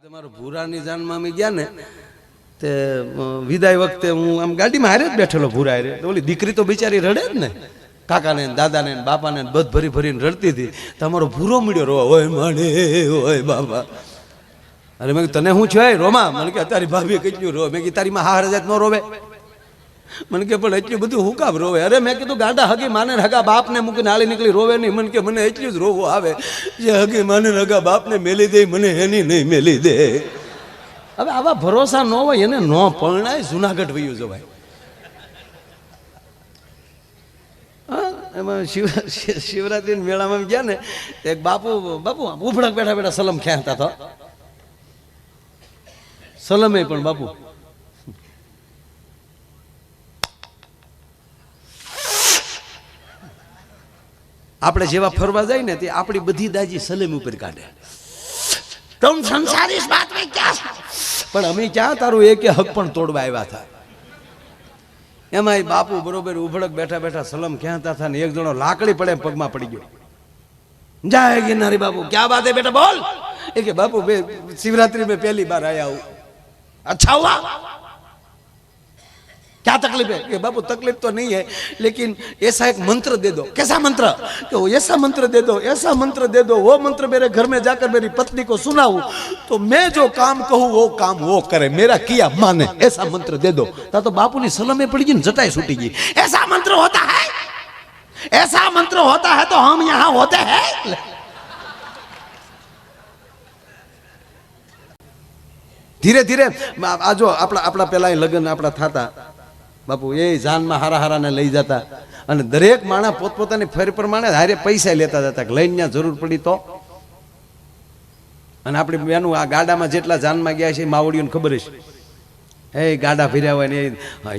તમારો ભૂરાની જાનમાં અમે ગયા ને તે વિદાય વખતે હું આમ ગાડીમાં હારે જ બેઠેલો ભૂરા હારે. ઓલી દીકરી તો બિચારી રડે જ ને, કાકાને દાદાને બાપાને બધ ભરી ભરીને રડતી હતી. તમારો ભૂરો મળ્યો રોવા, ઓય માણે ઓય બાબા. અરે મેં તને શું છે રોમા? મને કે તારી ભાભી કેટલું રોવે. મેં કીધું તારી માં હાર જાત ન રોવે. મને કે પણ એટલું બધું હું કામ રોવે? અરે મેં કીધું ગાડા હગી માને હગા બાપને મૂકીને હાલી નીકળી રોવે નહીં. મને કે મને એટલું જ રોવું આવે જે હગી માને હગા બાપને મેલી દે, મને એની નહીં મેલી દે. હવે આવા ભરોસા ન હોય એને ન પરણાય, જુનાગઢ વયું જવાય. હા, એમાં શિવરાત્રી મેળામાં ગયા ને એક બાપુ ઉભડક બેઠા બેઠા સલમ ખેંચતા હતા. સલમે પણ બાપુ આપણે જેવા ફરવા જાય ને તે આપણી બધી દાજી સલેમ ઉપર કાઢે. तुम संसार इस बात में क्या? પણ અમે ક્યાં તારું એક હક પણ તોડવા આવ્યા હતા. એમાં બાપુ બરોબર ઉભડક બેઠા બેઠા સલમ ક્યાંતા હતા ને એક જણો લાકડી પડે પગમાં પડી ગયો. જાય ગિરનારી બાપુ ક્યાં બાત હે બેટા બોલ. એ કે બાપુ शिवरात्रि में पहली बार आया हूं. अच्छा हुआ? क्या तकलीफ है? कि बापू तकलीफ तो नहीं है लेकिन ऐसा एक मंत्र दे दो. कैसा मंत्र? तो ऐसा मंत्र दे दो, ऐसा मंत्र दे दो, वो मंत्र मेरे घर में जाकर मेरी पत्नी को सुनाऊं तो मैं जो काम कहूं वो काम वो करे, मेरा किया माने. ऐसा मंत्र दे दो. तो बापू ने सलमे पड़ी गई, जटाई छूटी गई. ऐसा मंत्र होता है? ऐसा मंत्र होता है तो हम यहां होते हैं. धीरे धीरे आ जो अपना पहला लग्न अपना थाता बापू એ જાનમાં હારા હારાને લઈ જતા અને દરેક માણસ પોતપોતાની ફેર પ્રમાણે હારે પૈસા લેતા જતા. લઈને જરૂર પડી તો. અને આપણી બેનું આ ગાડામાં જેટલા જાનમાં ગયા છે માવડીઓને ખબર છે. એ ગાડા ફર્યા હોય ને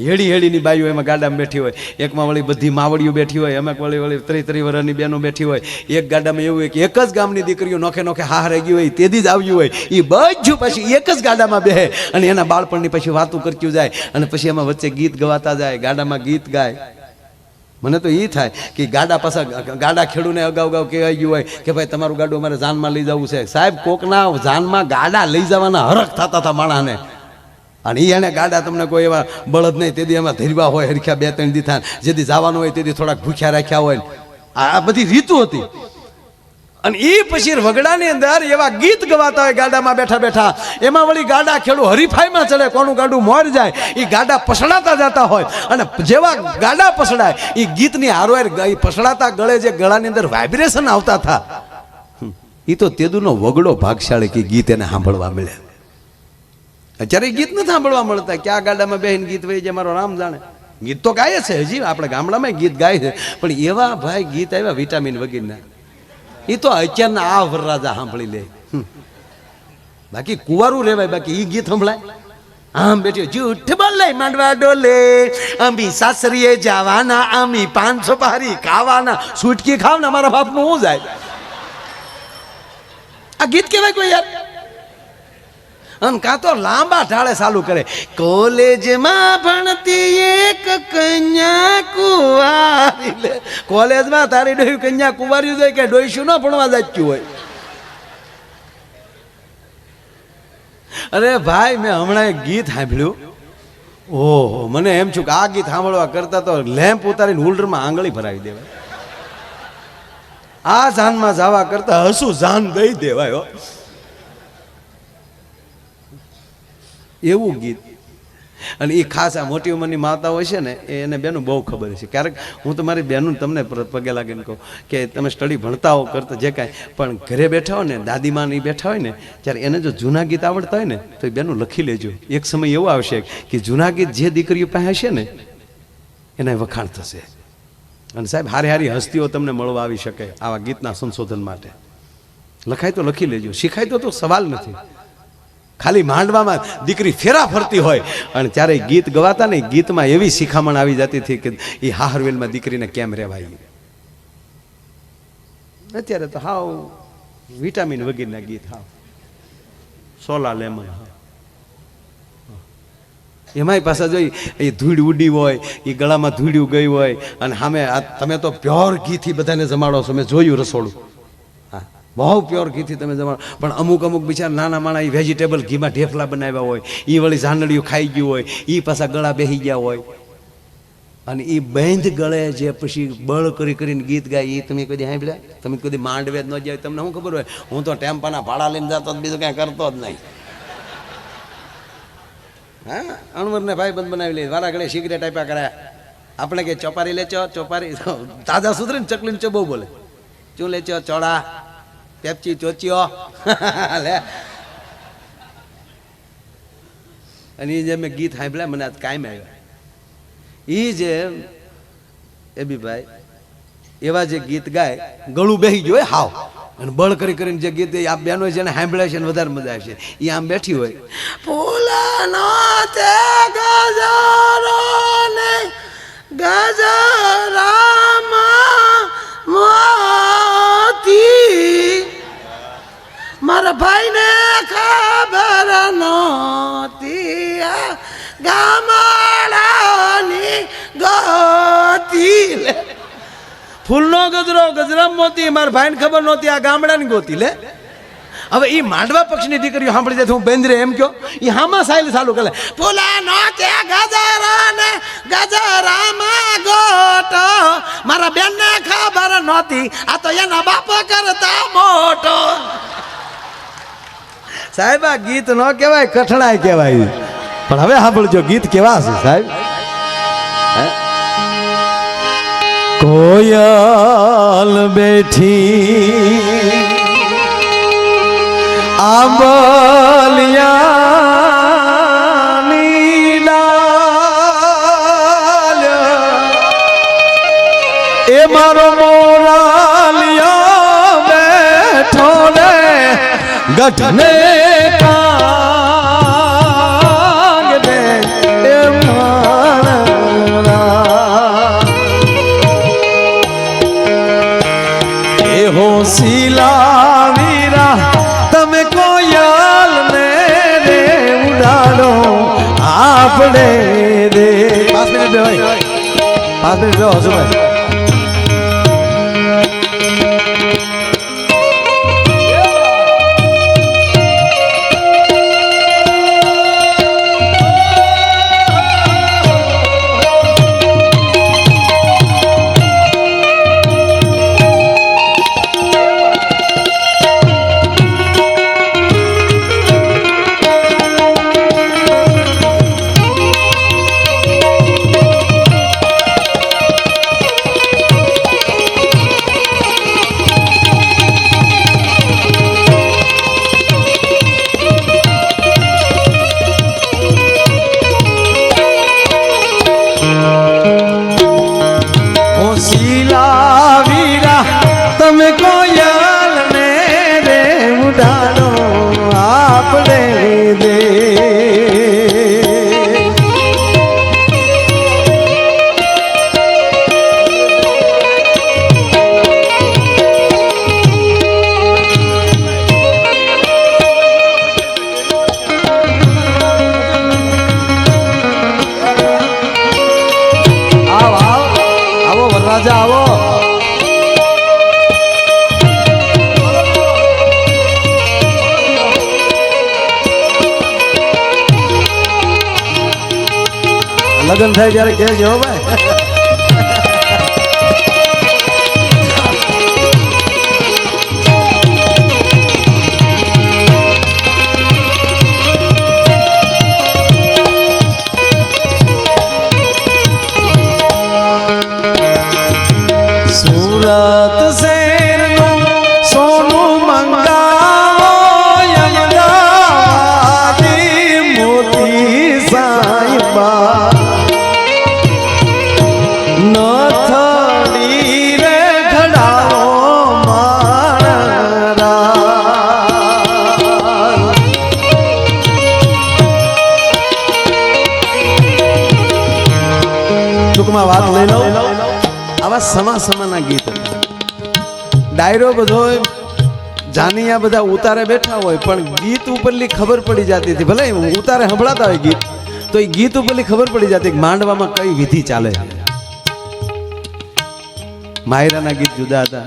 હેડી હેડીની બાઈઓ એમાં ગાડામાં બેઠી હોય, એકમાં વળી બધી માવડીઓ બેઠી હોય, એમાં વળી 30 વર્ષની બહેનો બેઠી હોય. એક ગાડામાં એવું હોય કે એક જ ગામની દીકરીઓ નોખે નોખે હારે ગઈ હોય, તેથી જ આવ્યું હોય. એ બધું પછી એક જ ગાડામાં બેહે અને એના બાળપણની પછી વાતું કરતું જાય અને પછી એમાં વચ્ચે ગીત ગવાતા જાય, ગાડામાં ગીત ગાય. મને તો એ થાય કે ગાડા પાછા ગાડા ખેડૂને અગાઉ કહેવાય ગયું હોય કે ભાઈ તમારું ગાડું અમારે જાનમાં લઈ જવું છે. સાહેબ કોકના જાનમાં ગાડા લઈ જવાના હરખ થતા હતા માણસને. અને એને ગાડા તમને કોઈ એવા બળદ નહીં તેથી એમાં ધરવા હોય હરખ્યા 2-3 દીથા, જેથી જવાનું હોય તેથી થોડાક ભૂખ્યા રાખ્યા હોય. આ બધી રીતો હતી. અને એ પછી વગડાની અંદર એવા ગીત ગવાતા હોય ગાડામાં બેઠા બેઠા. એમાં વળી ગાડા ખેડૂ હરીફાઈમાં ચડે, કોનું ગાડું મોર જાય. એ ગાડા પસડાતા જતા હોય અને જેવા ગાડા પસડાય એ ગીતની હારવાર પસડાતા ગળે જે ગળાની અંદર વાઇબ્રેશન આવતા હતા. એ તો તેદુનો વગડો ભાગશાળી કે ગીત એને સાંભળવા મળે. અત્યારે ગીત નથી સાંભળવા મળતા. ક્યાં ગાડામાં બેહીને ગીત વહી જાય મારો રામ જાણે. ગીત તો ગાય છે હજી, આપણે ગામડામાં ગીત ગાય છે, પણ એવા ભાઈ ગીત આવ્યા વિટામિન વગેરેના. એ તો અત્યારના આ વરરાજા સાંભળી લે. બાકી કુંવારું રેવાય, બાકી એ ગીત સંભળાય. આમ બેઠ્યો જૂઠ બોલે માંડવા ડોલે, અમી સાસરીએ જવાના, અમી 500 પારી ખાવાના, સુટકી ખાવ ને અમારા બાપનું હું જાય. આ ગીત કેવાય કોઈ યાર? અને કાં તો લાંબા ઢાળે ચાલુ કરે, કોલેજમાં ભણતી એક કન્યા કુંવારી. લે કોલેજમાં તારી ડોહી કન્યા કુંવારી જાય કે ડોહીશું ન ભણવા જતું હોય? અરે ભાઈ મેં હમણાં એક ગીત સાંભળ્યું. ઓહો, મને એમ છું કે આ ગીત સાંભળવા કરતા તો લેમ્પ ઉતારીને હોલ્ડરમાં આંગળી ભરાવી દેવાય. આ જાનમાં જવા કરતા હસું જાન દઈ દેવાય. એવું ગીત. અને એ ખાસ આ મોટી ઉંમરની માતા હોય છે ને એને બેનું બહુ ખબર છે. ક્યારેક હું તમારી બહેનું તમને પગે લાગીને કહું કે તમે સ્ટડી ભણતા હો કરતા જે કાંઈ, પણ ઘરે બેઠા હોય ને દાદીમાં એ બેઠા હોય ને ત્યારે એને જો જૂના ગીત આવડતા હોય ને તો એ બેનું લખી લેજો. એક સમય એવો આવશે કે જૂના ગીત જે દીકરીઓ પાસે હશે ને એના વખાણ થશે. અને સાહેબ હારી હારી હસ્તીઓ તમને મળવા આવી શકે આવા ગીતના સંશોધન માટે. લખાય તો લખી લેજો, શીખાય તો સવાલ નથી. ખાલી માંડવામાં દીકરી ફેરા ફરતી હોય અને ત્યારે ગીત ગવાતા ને ગીતમાં એવી શિખામણ આવી જતી હતી કે એ હાહરવેલમાં દીકરીને કેમ રહેવાય. અત્યારે તો હાવ વિટામિન વગેરેના ગીત, હાવ સોલા લેમન. એમાંય પાછા જોઈ એ ધૂળ ઉડી હોય, એ ગળામાં ધૂળ્યું ગઈ હોય અને સામે તમે તો પ્યોર ઘીથી બધાને જમાડો છો. મેં જોયું રસોડું. હા બહુ પ્યોર ઘીથી તમે જમાડો. પણ અમુક અમુક બિચારા નાના માણા એ વેજીટેબલ ઘીમાં ઢેફલા બનાવ્યા હોય, એ વળી ઝાંડળીઓ ખાઈ ગયું હોય, એ પાછા ગળા બેસી ગયા હોય, અને એ બંધ ગળે જે પછી બળ કરી કરીને ગીત ગાય એ તમે કદી સાંભળ્યા? તમે કદી માંડવે જ ન જાય, તમને શું ખબર હોય? હું તો ટેમ્પાના ભાડા લઈને જતો બીજું કાંઈ કરતો જ નહીં. હા, અણવરને ભાઈ બંધ બનાવી લે, વારા ઘડે સિગરેટ આપ્યા કર્યા. આપણે કે ચોપારી લેચો, ચોપારી તાજા સુધરે ને ચકલીને ચો બહુ બોલે, શું લેચો? ચોળા, પેપ્ચી, ચોચીઓ લે. અને એ જે મેં ગીત સાંભળ્યા મને આજ કાયમ આવ્યા. એ જે એબીભાઈ એવા જે ગીત ગાય, ગળું બેસી ગયું હોય હાવ, અને બળ કરી કરીને જે ગીત આ બેનો જેને સાંભળ્યા છે ને વધારે મજા આવશે. એ આમ બેઠી હોય, ફૂલાનો તે ગજરો ને ગજરામાં મોતી, મારા ભાઈને ખબર નહોતી ગામડાની ગોતી. ફૂલનો ગજરો ગજરામ મોતી, મારા ભાઈને ખબર નહોતી આ ગામડાની ગોતી. લે હવે એ માંડવા પક્ષની દીકરીઓ સાંભળી જાય, હું બેન્દ્રે એમ કયો, એ હામાં સાયલ ચાલુ કરે, ફૂલાનો તે ગજરો ને ગજરામાં ગોટો, મારા બેનને ખબર નહોતી આ તો એના બાપ કરતા મોટો. સાહેબ આ ગીત ન કહેવાય, કઠણાય કહેવાય. પણ હવે સાંભળજો ગીત કેવા છે સાહેબ. કોયલ બેઠી આંબલિયાની ડાલ, એ મારો મોરાલિયા બેઠો ને ગઢને કાંગ ને એ મારા એ હોશીલા વીરા તમે કોયલ ને રે ઉડાડો આપણે રે. 5 મિનિટ ભાઈ, 5 મિનિટ રહો છો ભાઈ. તમે કોયલ ને રે ઉડાડો આપણે દે. આવો વરરાજા આવો. લગન થાય ત્યારે કહેજો ભાઈ. સુરત શહેરનું સોનું મંગાવો, અમદાવાદી મોતી સાઈબા નથડી રે ઘડાઓ મારા. ટૂંકમાં વાત લઈ લો, આવા સમાના ગીત. ડાયરો બધો જાનિયા બધા ઉતારે બેઠા હોય, પણ ગીત ઉપરલી ખબર પડી જતી હતી. ભલે ઉતારે સંભળાતા હોય ગીત, તો એ ગીત ઉપરલી ખબર પડી જતી કે માંડવામાં કઈ વિધિ ચાલે છે. માયરાના ગીત જુદા હતા,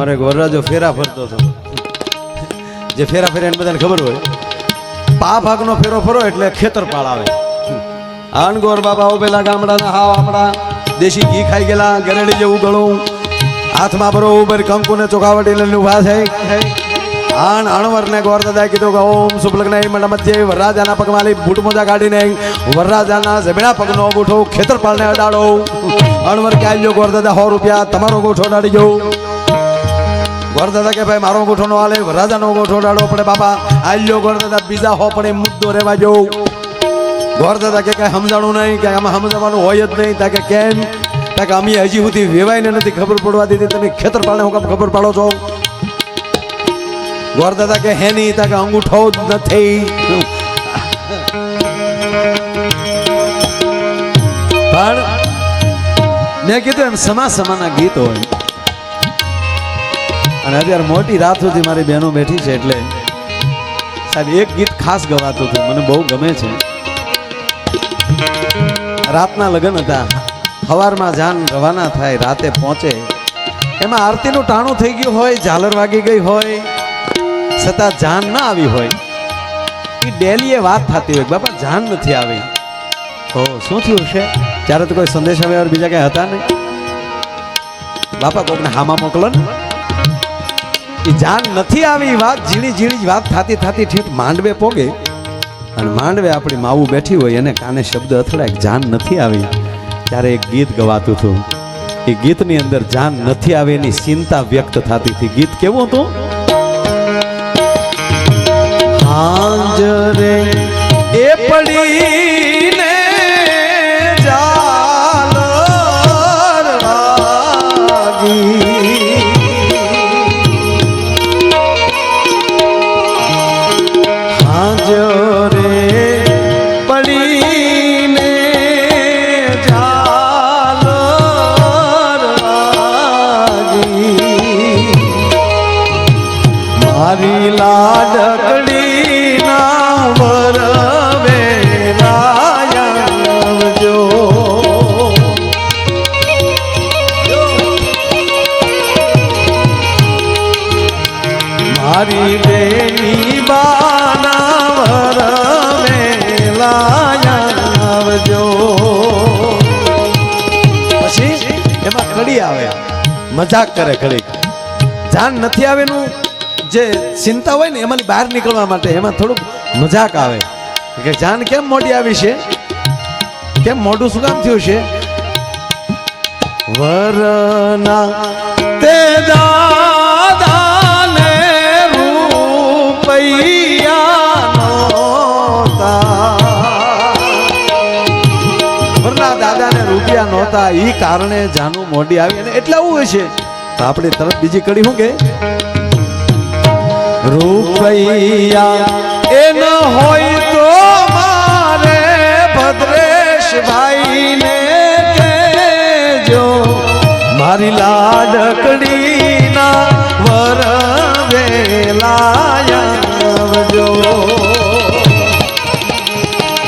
અમારે એક વરરાજો ફેરા ફરતો હતો. જે ફેરા ફેરા એને બધાને ખબર હોય, પા ભાગનો ફેરો ફરો એટલે ખેતરપાળ આવે. અણગોર બાબા પેલા ગામડાના હાવ આમડા દેશી ઘી ખાઈ ગયેલા, ગરેડી જેવું ગળું, હાથમાં બરોબર કંકુ ને ચોખાવટી લઈને ઉભા થઈ. અણવર ને ગોર દાદા કીધું કે ઓમ સુપલગ્ન મધ્ય વરરાજાના પગમાં લઈ બૂટ મોજા કાઢીને વરરાજાના જમીના પગનો ગોઠો ખેતરપાળને અડાડો. અણવર કે આવ્યો ગોર દાદા 100 રૂપિયા તમારો ગોઠો અડાડી ગયો. ગોર દાદા કે ભાઈ મારો ગોઠો નો હાલે, વરરાજાનો ગોઠો અડાડવો પડે. બાપા આવ્યો ગોર દાદા બીજા 100 પડે મુદ્દો રહેવા જો. ગોર દાદા કે કઈ સમજાણું નહીં, કે આમાં સમજાવવાનું હોય જ નહીં. તા કે કેમ? તા કે અમે હજી સુધી વેવાઈને નથી ખબર પડવા દીધી, તમે ખેતરપાળને હું ખબર પાડો છો? ગોર દાદા કે હે નહીં, તા કે અંગૂઠો જ નથી. પણ મેં કીધું એમ સમાના ગીત હોય. અને અત્યારે મોટી રાત સુધી મારી બહેનો બેઠી છે એટલે સાહેબ એક ગીત ખાસ ગવાતું હતું, મને બહુ ગમે છે. રાતના લગ્ન હતા, સવારમાં જાન રવાના થાય, રાતે પહોંચે. એમાં આરતીનું ટાણું થઈ ગયું હોય, ઝાલર વાગી ગઈ હોય, છતાં જાન ના આવી હોય. એ ડેલી એ વાત થતી હોય, બાપા જાન નથી આવી. ઓ શું થયું છે? ત્યારે તો કોઈ સંદેશા વ્યવહાર બીજા કઈ હતા નહીં. બાપા કોકને હામા મોકલો ને. એ જાન નથી આવી, વાત ઝીણી ઝીણી વાત થતી ઠીક માંડવે પોગે. અને માંડવે આપણી માવું બેઠી હોય, એને કાને શબ્દ અથડાય જાન નથી આવી. ત્યારે એક ગીત ગવાતું હતું. એ ગીતની અંદર જાન નથી આવી એની ચિંતા વ્યક્ત થતી હતી. ગીત કેવું હતું? હાજરે એ પડીને ઝાલર વાગી, હાજરે પડીને ઝાલર વાગી, મારી લાડકડી મારી બેની બાના વરવેલાવજો. પછી એમાં કડી આવે, મજાક કરે ઘડીક. જાન નથી આવેનું જે ચિંતા હોય ને એમાં બહાર નીકળવા માટે એમાં થોડુંક મજાક આવે કે જાન કેમ મોડી આવી છે, કેમ મોડું શું કામ થયું છે? વરના તે દાદાને રૂપિયા નહોતા, વરના દાદાને રૂપિયા નહોતા, ઈ કારણે જાનું મોડી આવી. અને એટલે આવું હોય છે તો આપણે તરત બીજી કડી શું કે રૂપિયા એ ન હોય તો મારે ભદ્રેશભાઈને કહેજો, મારી લાડકડીના વરવેલાવજો,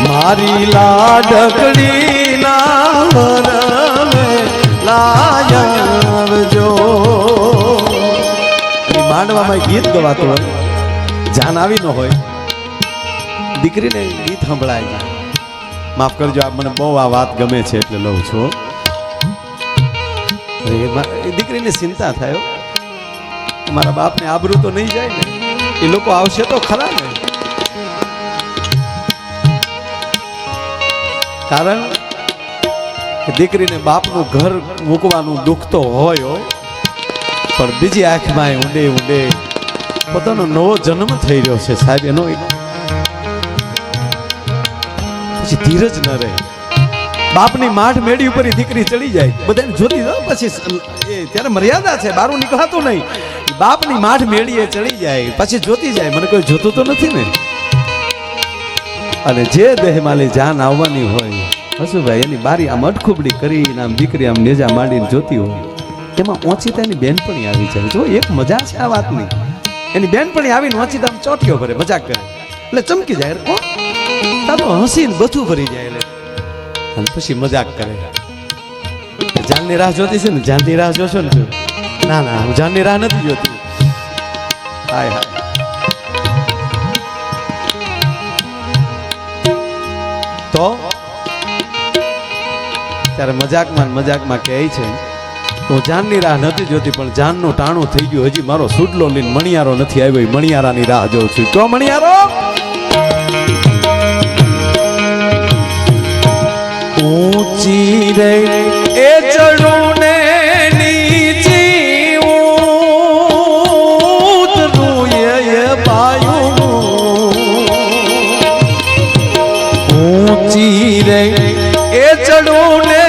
મારી લાડકડીના વરવેલાવજો. માંડવામાં ગીત ગવાતું હોય, જાન આવી ન હોય, દીકરીને ગીત સંભળાય. માફ કરજો, આપ મને બહુ આ વાત ગમે છે એટલે લઉં છું. દીકરીને ચિંતા થાય, મારા બાપને આબરૂ તો નહીં જાય ને, એ લોકો આવશે તો ખરા ને. કારણ દીકરીને બાપનું ઘર મૂકવાનું દુઃખ તો હોય, પણ બીજી આંખમાં ઊંડે ઊંડે પોતાનો નવો જન્મ થઈ રહ્યો છે સાહેબ, એનો પછી ધીરજ ન રહે. બાપની માઠ મેળી ઉપર દીકરી ચડી જાય, બધાને જોતી જાઓ. પછી ત્યારે મર્યાદા છે, બારું નીકળાતું નહીં. બાપની માઠ મેળીએ ચડી જાય, પછી જોતી જાય, મને કોઈ જોતું તો નથી ને. અને જે દેહમાલી જાન આવવાની હોય હસુભાઈ, એની બારી આમ અટખુબડી કરીને આમ દીકરી આમ નેજા માંડીને જોતી હોય, એમાં ઓચિતાની બેનપણી આવી જાય. જો એક મજા છે આ વાતની. એની બેનપણી આવીને ઓચિતા આમ ચોટીઓ ભરે, મજાક કરે એટલે ચમકી જાય. કોણ તારો હસીને બધું ભરી જાય એટલે. અને પછી મજાક કરે. જાનની રાહ જોતી છે ને, જાનની રાહ જોશો ને ના ના હું જાનની રાહ નથી જોતી. હાય હાય. તો ત્યારે મજાકમાં કહે છે તો જાનની રાહ નથી જોતી, પણ જાનનું ટાણું થઈ ગયું. હજી મારો સુડલો લઈને મણિયારો નથી આવ્યો, મણિયારાની રાહ જોઉં છું. તો મણિયારો ઊંચી રે એ ચડું ને નીચી ઊતરું એ પાયું. ઊંચી રે એ ચડું ને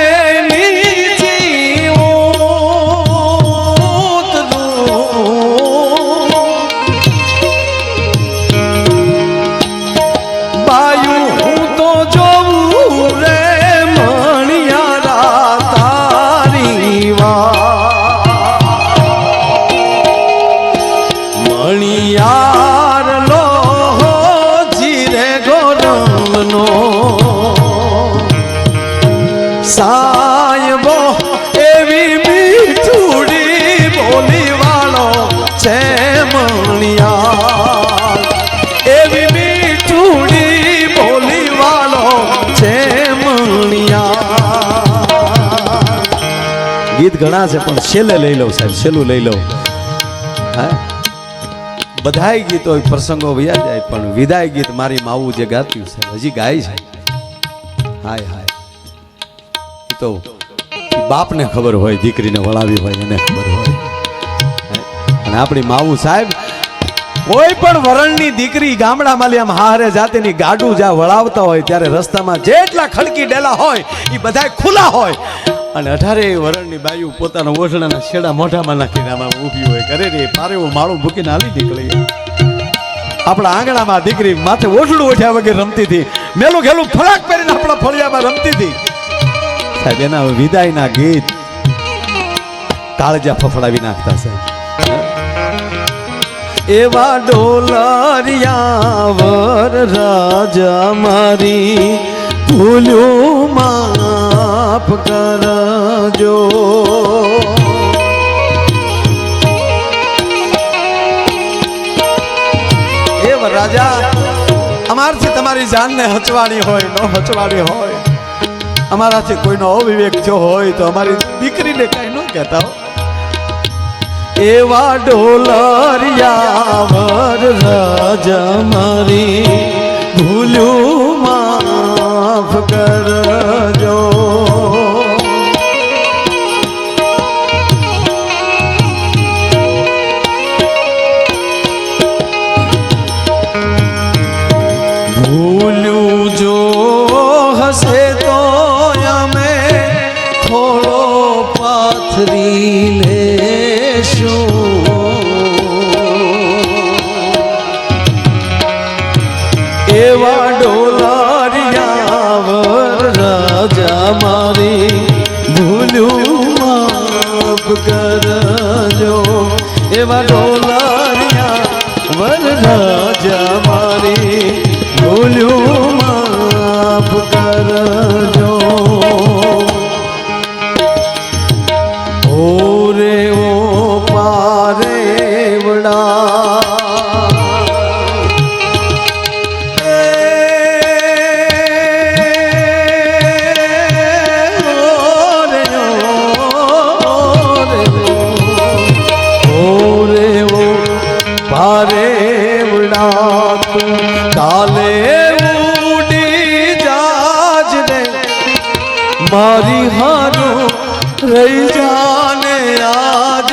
નીચી ઊતરું પાયું. હું તો જોઉં રે મણિયાર લો જીરે ગોરમનો સાયબો એવી મીઠુડી બોલી વાળો છે મણિયાર. એવી મીઠુડી બોલી વાળો છે મણિયાર. ગીત ઘણા છે પણ છેલ્લે લઈ લઉં સાહેબ, છેલ્લું લઈ લઉં. હા, બધાય ગીતો પ્રસંગો વયા જાય પણ વિદાય ગીત મારી માવું જે ગાત્યું છે હજી ગાય છે. હાય હાય. તો બાપને ખબર હોય, દીકરીને વળાવી હોય એને ખબર હોય. અને આપણી માવું સાહેબ કોઈ પણ વરણની દીકરી ગામડામાં લે આમ હારે જાતેની ગાડું જ્યાં વળાવતા હોય ત્યારે રસ્તામાં જેટલા ખડકી ડેલા હોય એ બધા ખુલ્લા હોય. અને 18 વરણની બાયું પોતાના ઓઢણાના છેડા મોઢામાં નાખીને આમાં ઊભી હોય. કરે રે પારેવું માળું મૂકીને હાલી નીકળી. આપણા આંગણામાં દીકરી માથે ઓઢણું ઓઢ્યા વગર રમતી હતી, મેલું ઘેલું ફરાક પહેરીને આપણા ફળિયામાં રમતી હતી. સાહેબ એના વિદાયના ગીત કાળજા ફફડાવી નાખતા સાહેબ. એવા ડોલરિયા વર રાજા મારી ભૂલ્યું માફ કરજો. એ રાજા અમારથી તમારી જાનને હચવાડી હોય ન હચવાડી હોય, અમારાથી કોઈનો અવિવેક થયો હોય તો અમારી દીકરીને કઈ ન કહેતા. એવા ડોલરિયા વર રાજા મારી ભૂલ્યું માફ કરજો. ભૂલ્યું જો હશે તો અમે થોડો પાથરી લેશું. એવા ડોલરિયા વર રાજા મારી ભૂલ્યું માફ કરજો. એવા ડોલરિયા વર રાજા મારી ભૂલ્યું માફ કરજો. ઓરે ઓ પારેવડા કાલે ઉડી જાજ ને મારી હારું રહી જાને આજ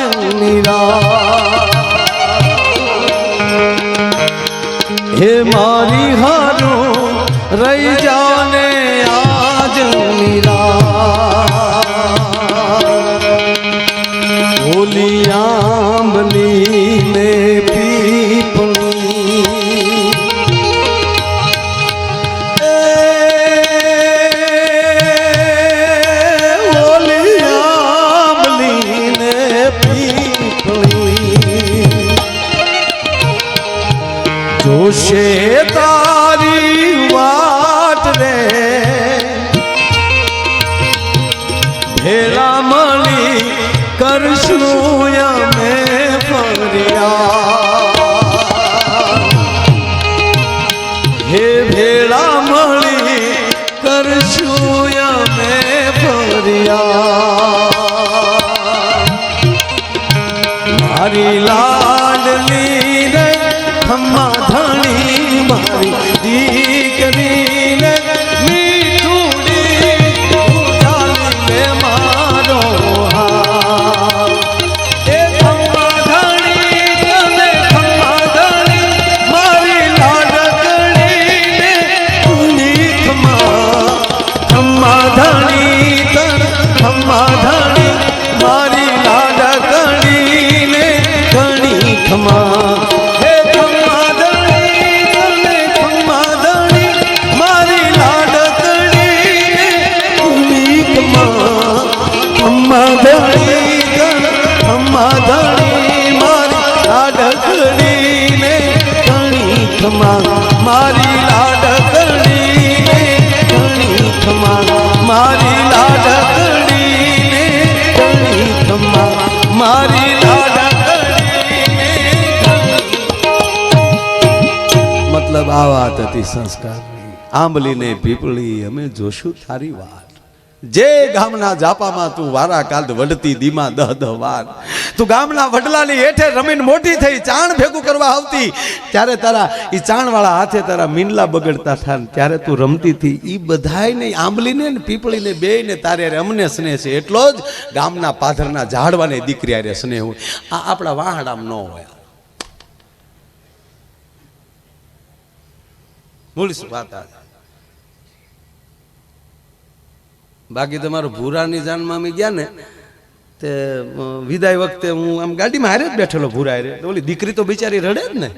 હે મારી હારું રહી જાને આજ ઓલી આંબલી ને જોશે તારી વાટ રે ભેળા મળી કરશું મારી લાડલી રે ખમ્મા ધણી મારી દીકરી રે મીઠુડી ઉજાલી લે મારો હાથ એ ખમ્મા ધણી તને ખમ્મા ધણી મારી લાડકડી ને ઊની ખમ્મા ધણી તને ખમ્મા ધણી મારી લાડકડી ને ઘણી ખમ્મા હે ખમ્મા ધણી તને ખમ્મા ધણી મારી લાડકડી ને ઊની ખમ્મા ધણી તને ખમ્મા ધણી મારી લાડકડી ને ઘણી ખમ્મા મારી લાડકડી ને ઘણી ખમ્મા મારી લાડકડી ને ઘણી ખમ્મા મારી લાડકડી મતલબ આ વાત હતી સંસ્કારની આંબલી ને પીપળી અમે જોશું તારી વાત જે ગામના જાપામાં તું વારા કાલ વડતી દીમાં 10 વાર તું ગામના વડલાની હેઠે રમીને મોટી થઈ ચાણ ભેગું કરવા આવતી ત્યારે તારા ઈ ચાણવાળા હાથે તારા મીંડલા બગડતા થા ત્યારે તું રમતી હતી ઈ બધાય ને આંબલીને ને પીપળીને બેયને તારે અમને સ્નેહ છે એટલો જ ગામના પાથરના ઝાડવાને દીકરી આરે સ્નેહ હોય આ આપણા વાહડામાં ન હોય બોલીશ વાત આ બાકી તમારું ભૂરાની જાનમાં અમે ગયા ને તે વિદાય વખતે હું આમ ગાડીમાં હારે જ બેઠેલો ભૂરા હારે તો ઓલી દીકરી તો બિચારી રડે જ ને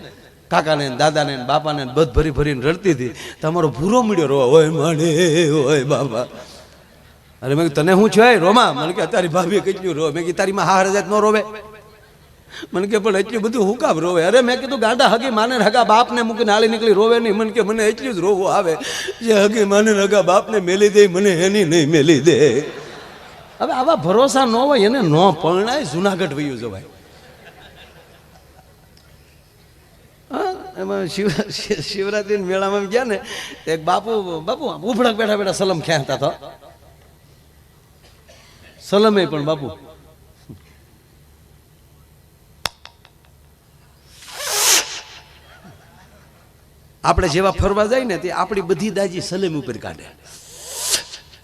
કાકાને દાદાને બાપાને બધ ભરી ભરીને રડતી હતી તમારો ભૂરો મળ્યો રોવા હોય માણે હોય બાબા અરે મેં તને શું છે રોમા મને કે તારી ભાભી કેટલું રોવે મેં કે તારી માં હાર જાત ન રોવે મને કે પણ એટલું બધું હું કામ રોવે અરે મેં કીધું ગાંડા હગી માને હગા બાપને મૂકીને હાલી નીકળી રોવે નહીં મને કે મને એટલું જ રોવું આવે જે હગી માને હગા બાપને મેલી દે મને એની નહીં મેલી દે હવે આવા ભરોસા ન હોય એને ન પરણાય જુનાગઢ વયું જવાય એમાં શિવરાત્રી મેળામાં ગયા ને એક બાપુ ઉભડક બેઠા બેઠા સલમ ખેંચતા હતા સલમે પણ બાપુ આપણે જેવા ફરવા જાય ને તે આપણી બધી દાજી સલેમ ઉપર કાઢે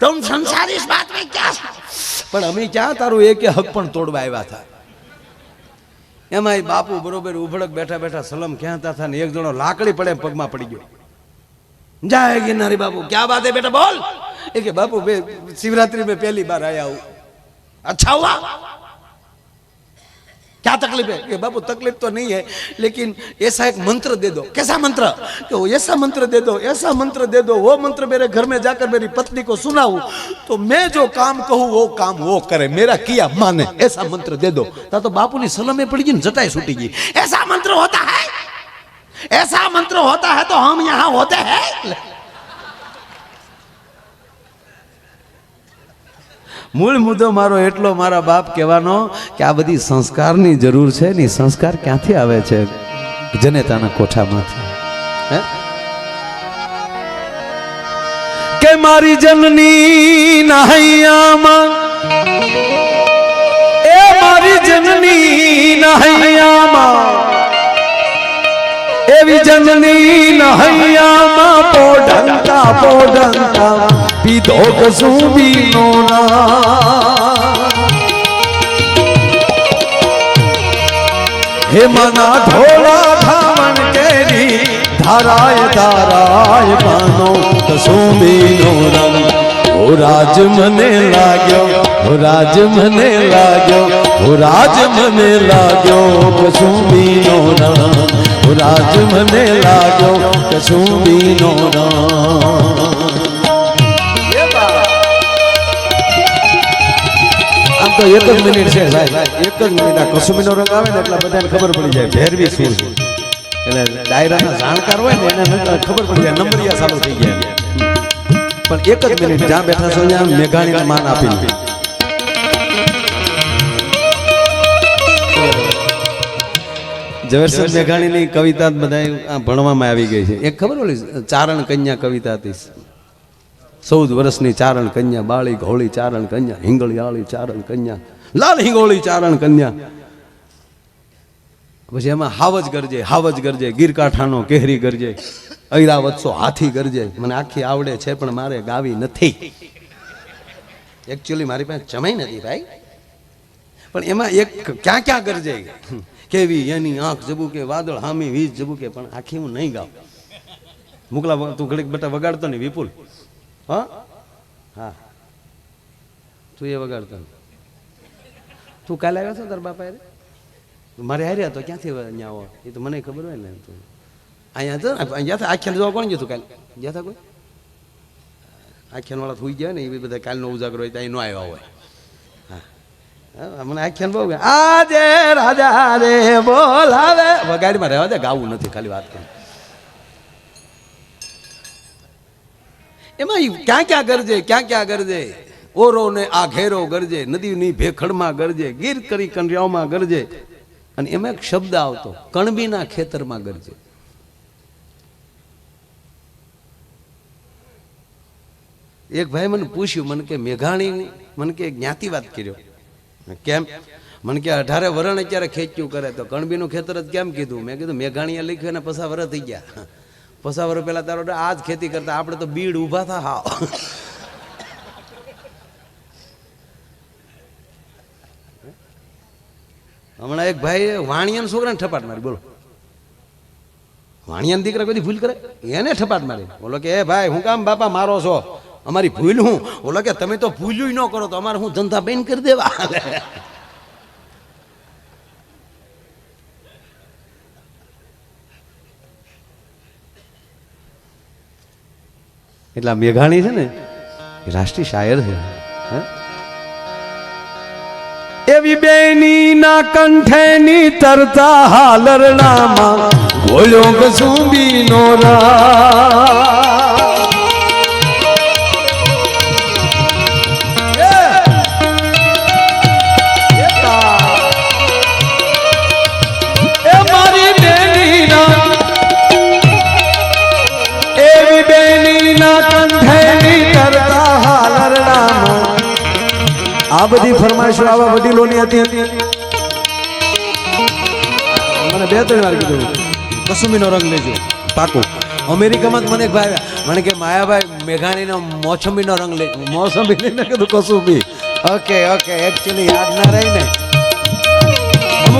तुम संसार इस बात में क्या પણ અમે ક્યાં તારું એક હક પણ તોડવા આવ્યા હતા એમાં બાપુ બરોબર ઉભડક બેઠા બેઠા સલમ ખેંચતા હતા ને એક જણો લાકડી પડે પગમાં પડી ગયો જય ગિરનારી બાપુ क्या बात है बेटा बोल એ કે બાપુ शिवरात्रि में पहली बार आया हूं अच्छा हुआ क्या तकलीफ है कि बापू तकलीफ तो नहीं है लेकिन ऐसा एक मंत्र दे दो कैसा मंत्र कि वो ऐसा मंत्र दे दो ऐसा मंत्र दे दो वो मंत्र मेरे घर में जाकर मेरी पत्नी को सुनाऊं तो मैं जो काम कहूं वो काम वो करे मेरा किया माने ऐसा मंत्र दे दो तो बापू ने सलमे पड़ी गई जटाई छूटी गई ऐसा मंत्र होता है ऐसा मंत्र होता है तो हम यहाँ होते हैं મૂળ મુદ્દો મારો એટલો મારા બાપ કહેવાનો કે આ બધી સંસ્કારની જરૂર છે ને સંસ્કાર ક્યાંથી આવે છે જનેતાના કોઠામાંથી હે કે મારી જનની નહૈયામાં એ મારી જનની નહૈયામાં એવી જનની નહૈયામાં પોઢંતા પીધો કસુંબીનો હે મના ઢોળા ધામણ કેરી ધારાય ધારાય પાનો કસુંબીનો રંગ ઓ રાજ મને લાગ્યો ઓ રાજ મને લાગ્યો ઓ રાજ મને લાગ્યો કસુંબીનો રંગ ઓ રાજ મને લાગ્યો કસુંબીનો રંગ તો એક જ મિનિટ છે સાહેબ એક જ મિનિટ આ કસુંબીનો રંગ આવે ને એટલે બધાને ખબર પડી જાય ભેરવી શું છે એટલે ડાયરાના જાણકાર હોય ને એને ખબર પડી જાય નંબરિયા ચાલુ થઈ ગયા પણ એક જ મિનિટ જ્યાં બેઠા છો ત્યાં મેઘાણીને માન આપી ઝવેરચંદ મેઘાણીની કવિતા બધા ભણવામાં આવી ગઈ છે એક ખબર ઓલી ચારણ કન્યા કવિતા હતી 14 વર્ષની ચારણ કન્યા બાળી ઘોળી ચારણ કન્યા હિંગળિયાળી ચારણ કન્યા લાલ હિંગોળી ચારણ કન્યા પછી એમાં હાવજ ગરજે ગીરકાંઠાનો કેહરી ગરજે ઐરાવતસો હાથી ગરજે મને આખી આવડે છે પણ મારે ગાવી નથી. એકચ્યુઅલી મારી પાસે જમાઈ નથી ભાઈ. પણ એમાં એક ક્યાં ક્યાં ગરજે કેવી એની આંખ જબુકે વાદળ હામી વીજ જબુકે પણ આખી હું નહીં ગાઉં. મોકલા તું ઘડીક બેટા વગાડતો ને વિપુલ. હા હા તું એ વગાડતો તું કાલે આવ્યો છો તાર બાપા મારે હાર્યા તો ક્યાંથી અહીંયા આવો એ તો મને ખબર હોય ને. તું અહીંયા તો અહીંયા આખ્યાન જોવા કોણ ગયું તું કાલે ગયા હતા કોઈ આખ્યાન વાળા થઈ ગયા ને એ બધા કાલનો ઉજાગરો હોય ત્યાં ન આવ્યા હોય. હા મને આખ્યાન બહુ આજે રાજા રે બોલાવે વગાડીમાં રહેવા દે ગાવું નથી ખાલી વાત કરી. એમાં ક્યાં ક્યાં ગરજે ઓરો ને આ ઘેરો ગરજે નદીની ભેખડમાં ગરજે ગીર કરી કંડિયાઓમાં ગરજે અને એમાં એક શબ્દ આવતો કણબીના ખેતરમાં ગરજે. એક ભાઈ મને પૂછ્યું મને કે મેઘાણી મને કે જ્ઞાતિ વાત કર્યો કેમ મને કે 18 વરણ અત્યારે ખેંચ્યું કરે તો કણબીનું ખેતર જ કેમ કીધું. મેં કીધું મેઘાણીએ લખ્યું ને 50 વર્ષ થઈ ગયા. 50 વર્ષ પહેલા તારો આ જ ખેતી કરતા આપણે તો બીડ ઊભા થા હાવ. હમણાં એક ભાઈ વાણિયાના છોકરાને ઠપાટ મારી બોલો વાણિયાના દીકરા કોઈ ભૂલ કરે એને ઠપાટ મારી બોલો કે એ ભાઈ હું કામ બાપા મારો છો અમારી ભૂલ હું બોલો કે તમે તો ભૂલ્યું ન કરો તો અમારે હું ધંધા બેન કરી દેવા. એટલે મેઘાણી છે ને એ રાષ્ટ્રીય શાયર છે. એવી બેની ના કંઠેની તરતા હાલરણામાં ગોળ્યો કસુંબી નો આ બધી ફરમાઈશો આવા વડીલોની હતી. મને 2-3 વાર કીધું કસુંબીનો રંગ લેજો પાકું. અમેરિકામાં મને એક ભાઈ મને કે માયાભાઈ મેઘાણીનો મોસંબીનો રંગ લે. મોસંબી લઈને કીધું કસુંબી. ઓકે એકચ્યુઅલી યાદ ના રહી ને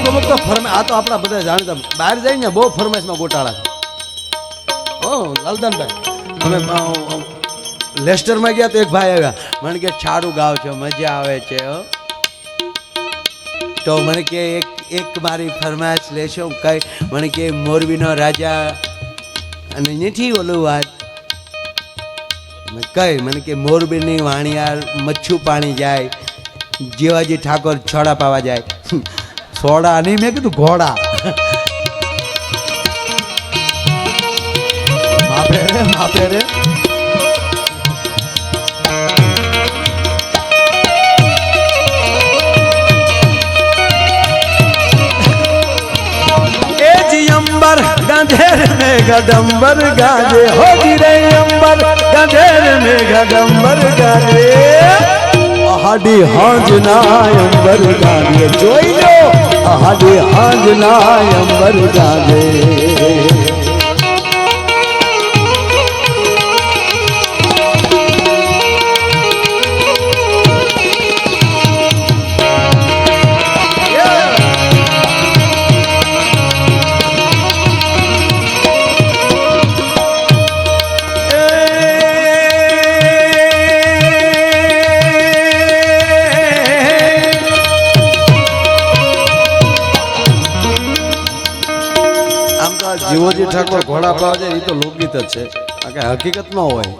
અમુક તો ફરમાઈ. આ તો આપણા બધા જાણતા બહાર જાય ને બહુ ફરમાઈશમાં ગોટાળા. ઓ લાલદાનભાઈ અમે લેસ્ટરમાં ગયા તો એક ભાઈ આવ્યા મને કે છાડું ગાવ છો મજા આવે છે તો મને કે એક મારી ફરમાઈશ લેશો કઈ મને કે મોરબીનો રાજા અને નથી ઓલું વાત કઈ મને કે મોરબીની વાણિયાર મચ્છું પાણી જાય જીવાજી ઠાકોર છોડા પાવા જાય. છોડા નહીં મેં કીધું ઘોડા. માપે રે गंधेर में गडम्बर गाजे हो गिरे अंबर गंधेर में गडम्बर गाजे हाडी हांज ना अंबर गाजे जोई लो हाडी हांज ना अंबर गाजे. જીવોજી ઠાકોર ઘોડા પાવા જાય એ તો લોકગીત જ છે કે હકીકત ન હોય.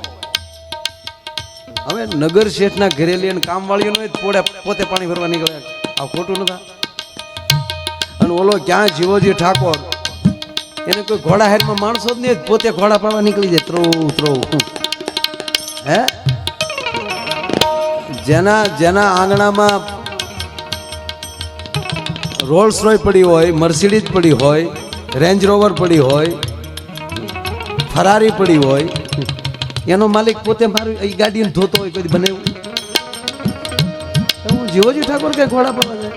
હવે નગર શેઠના ઘરેલી અને કામવાળીઓ નો પોતે પાણી ભરવા નીકળે આ ખોટું નથી. અને ઓલો ક્યાં જીવોજી ઠાકોર એને કોઈ ઘોડા હેરમાં માણસો જ નહીં પોતે ઘોડા પાવા નીકળી જાય ત્રો હે જેના આંગણામાં રોલ્સ રોય પડી હોય મર્સિડીઝ પડી હોય રેન્જ રોવર પડી હોય ફરારી પડી હોય એનો માલિક પોતે મારું એ ગાડીને ધોતો હોય કદી બનાવ્યું. હું જીવોજી ઠાકોર કઈ ઘોડા પાવા જાય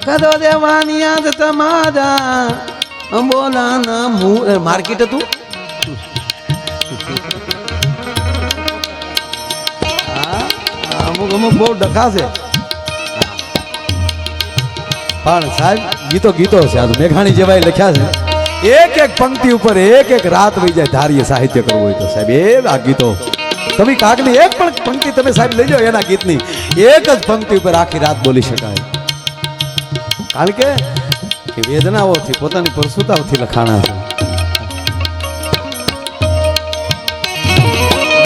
કરો દેવાની યાદ તમારા બોલાના માર્કેટ હતું અમુક અમુક બહુ ડખા છે પણ સાહેબ ગીતો ગીતો છે આ તો મેઘાણી જેવા લખ્યા છે એક એક પંક્તિ ઉપર એક એક રાત વહી જાય ધારીએ સાહિત્ય કરવું હોય તો સાહેબ એ આ ગીતો તમે કાગની એક પણ પંક્તિ તમે સાહેબ લઈ જાઓ એના ગીતની એક જ પંક્તિ ઉપર આખી રાત બોલી શકાય કારણ કે વેદનાઓથી પોતાની પરસુતાઓથી લખાણા છે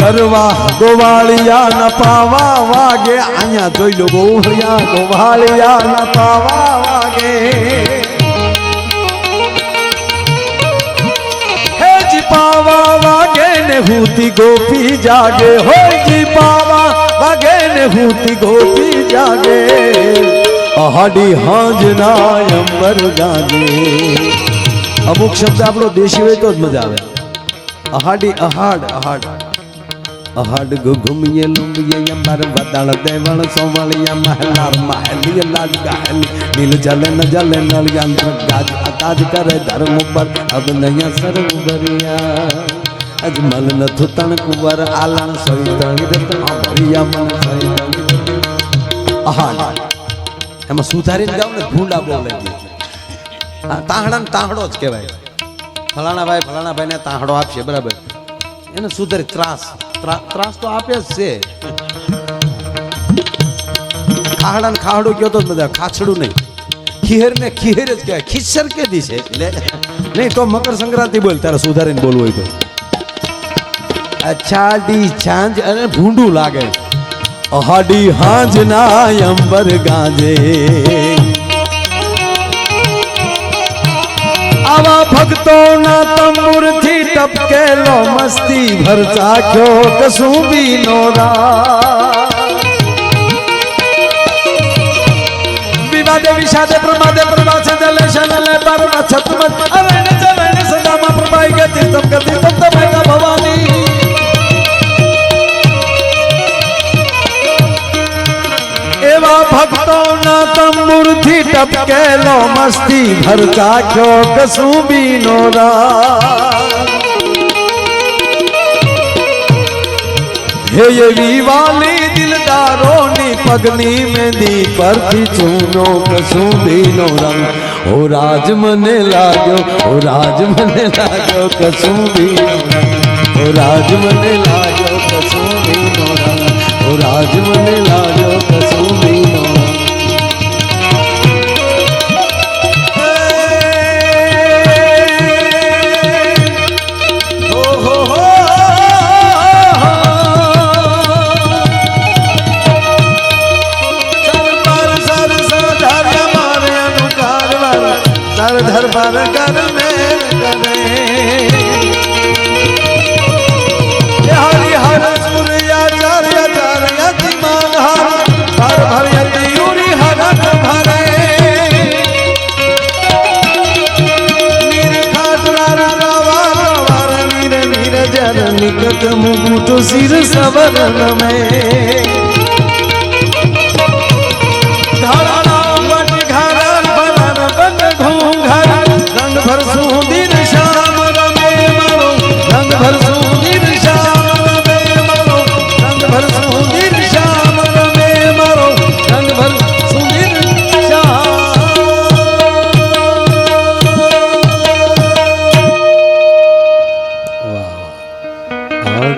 કરવા ગોવાળિયા ન પાવા વાગે અહીંયા જોઈ લો ગોવાળિયા ન પાવા વાગે હે જી પાવા વાગે ને હુતી ગોપી જાગે હોય જી પાવા વાગે ને હુતી ગોપી જાગે અહાડી હાંજના અંબર ગાજે અમુક શબ્દ આપણો દેશી હોય તો જ મજા આવે અહાડી અહાડ અહાડ અહાડ ઘુમીએ લુંબીએ અંબર વદાળ દેવળ સોવળિયા મહેલાર મહેલી લાડ ગાલી નીલ જલે ન જલે નળ યંત્ર ગાજ આકાજ કરે ધર્મ પર અબ નયા સરોવરિયા અજમલ ન થુતણ કુંવર આલણ સવિતણી રતન ભરિયા મન સવિતણી અહાડ એમાં સુધારીને જાવ ને ભૂંડા બોલે તાહડા તાહડો જ કહેવાય ફલાણા ભાઈ ને તાહડો આપશે બરાબર એને સુધારી ત્રાસ તો આપે જ છે ખાહડા ને ખાહડો કયો તો બધા ખાછડું નહીં ખીહેર ને ખીહેર જ કહેવાય ખીસર કે દી છે નહીં તો મકર સંક્રાંતિ બોલ તારે સુધારીને બોલવું હોય તો અછાડી છાંજ અને ભૂંડું લાગે અહાડી હાંજ ના અંબર ગાજે આવા ભક્તો ના તંબુર થી ટપકેલો મસ્તી ભર ચાખ્યો કસુંબી નો વિવાદે વિષાદે પ્રમાદે પ્રવાસે દલે શનલે પરમ છતમત અરણ ચરણ સદામાં પ્રભાઈ ગતિ તમ ગતિ તમ તમેગા ભવાની એવા ભક્તોના તંબુર થી ટપકેલો મસ્તી ભર ચાખ્યો કસુંબી નો હે એવી વાલી દિલદારોની પગની મેંદી પરથી ચૂનો કસુંબી નો રંગ ઓ રાજ મને લાગ્યો ઓ રાજ મને લાગ્યો કસુંબી નો રંગ ઓ રાજ મને લાગ્યો કસુંબી નો રંગ ઓ રાજ મને લાગ્યો કસુંબી નો ધરબાર કર મેર કરે હરિ હર સૂર્યાચાર્ય ચાર્ય દિમાન હર ભર ભર યુરી હરત ભરે નીર ખાટરા રવા વર નીર નીર જર નિકટ મુકુટ સિર સવરન મે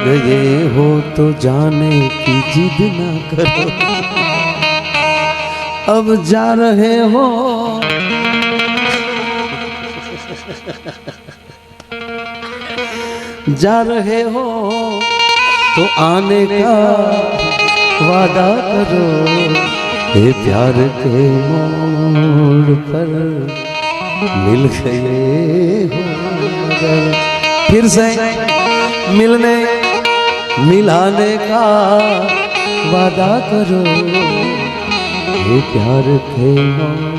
गए हो तो जाने की जिद ना करो अब जा रहे हो जा रहे हो तो आने का वादा करो ये प्यार के मोड़ पर मिल गए हो मगर फिर से मिलने मिलाने का वादा करो ये प्यार थे